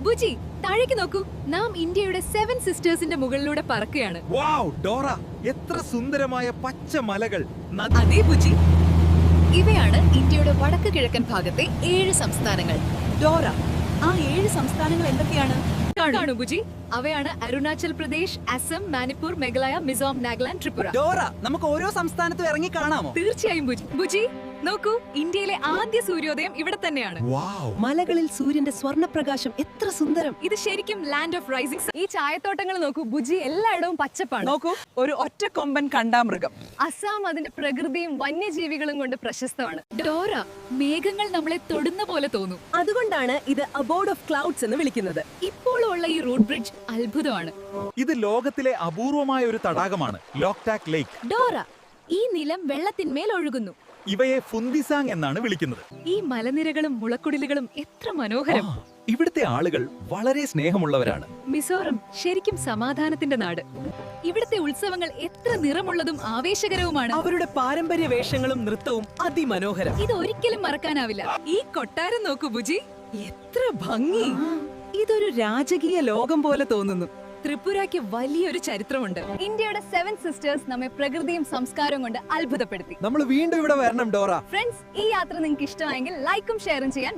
ബുജി താഴേക്ക് നോക്കൂ. നാം ഇന്ത്യയുടെ 7 സിസ്റ്റേഴ്സിന്റെ മുകളിലൂടെ പറക്കുകയാണ്. വൗ ഡോറ, എത്ര സുന്ദരമായ പച്ച മലകൾ. അതേ ബുജി, ഇവയാണ് ഇന്ത്യയുടെ വടക്ക് കിഴക്കൻ ഭാഗത്തെ 7 സംസ്ഥാനങ്ങൾ. ഡോറ, ആ 7 സംസ്ഥാനങ്ങൾ എന്തൊക്കെയാണ്? കാണൂ ബുജി, അവയാണ് അരുണാചൽ പ്രദേശ്, അസം, മണിപ്പൂർ, മേഘാലയ, മിസോം, നാഗാലാൻഡ്, ത്രിപുര. ഡോറ, നമുക്ക് ഓരോ സംസ്ഥാനത്തും ഇറങ്ങി കാണാമോ? തീർച്ചയായും ബുജി. ബുജി നോക്കൂ, ഇന്ത്യയിലെ ആദ്യ സൂര്യോദയം ഇവിടെ തന്നെയാണ്. വൗ, മലകളിൽ സൂര്യന്റെ സ്വർണ്ണപ്രകാശം എത്ര സുന്ദരം. ഇത് ശരിക്കും ലാൻഡ് ഓഫ് റൈസിംഗ്. ഈ ചായത്തോട്ടങ്ങൾ നോക്കൂ ബുജി, എല്ലായിടവും പച്ചപ്പാണ്. നോക്കൂ, ഒരു ഒറ്റ കൊമ്പൻ കണ്ടാമൃഗം. അസം അതിന്റെ പ്രകൃതിയും വന്യജീവികളും കൊണ്ട് പ്രശസ്തമാണ്. ഡോറ, മേഘങ്ങൾ നമ്മളെ തൊടുന്ന പോലെ തോന്നും. അതുകൊണ്ടാണ് ഇത് അബോർഡ് ഓഫ് ക്ലൗഡ്സ് എന്ന് വിളിക്കുന്നത്. ഇപ്പോഴുള്ള ഈ റൂട്ട് ബ്രിഡ്ജ് അത്ഭുതമാണ്. ഇത് ലോകത്തിലെ അപൂർവമായ ഒരു തടാകമാണ്, ലോക്ടാക് ലേക്ക്. ഡോറ, ഈ നിലം വെള്ളത്തിന്മേൽ ഒഴുകുന്നു. ഇവയെ ഫുന്ദിസാങ് എന്നാണ് വിളിക്കുന്നത്. ഈ മലനിരകളും മുളക്കുടിലുകളും എത്ര മനോഹരം. ഇവിടുത്തെ ആളുകൾ വളരെ സ്നേഹമുള്ളവരാണ്. മിസോറം ശരിക്കും സമാധാനത്തിന്റെ നാട്. ഇവിടുത്തെ ഉത്സവങ്ങൾ എത്ര നിറമുള്ളതും ആവേശകരവുമാണ്. അവരുടെ പാരമ്പര്യ വേഷങ്ങളും നൃത്തവും അതിമനോഹരം. ഇത് ഒരിക്കലും മറക്കാനാവില്ല. ഈ കൊട്ടാരം നോക്കൂ ബുജി, എത്ര ഭംഗി. ഇതൊരു രാജകീയ ലോകം പോലെ തോന്നുന്നു. ത്രിപുരയ്ക്ക് വലിയൊരു ചരിത്രമുണ്ട്. ഇന്ത്യയുടെ 7 സിസ്റ്റേഴ്സ് നമ്മെ പ്രകൃതിയും സംസ്കാരവും കൊണ്ട് അത്ഭുതപ്പെടുത്തി. നമ്മൾ വീണ്ടും ഇവിടെ വരണം ഡോറ. ഫ്രണ്ട്സ്, ഈ യാത്ര നിങ്ങൾക്ക് ഇഷ്ടമായെങ്കിൽ ലൈക്കും ഷെയറും ചെയ്യാൻ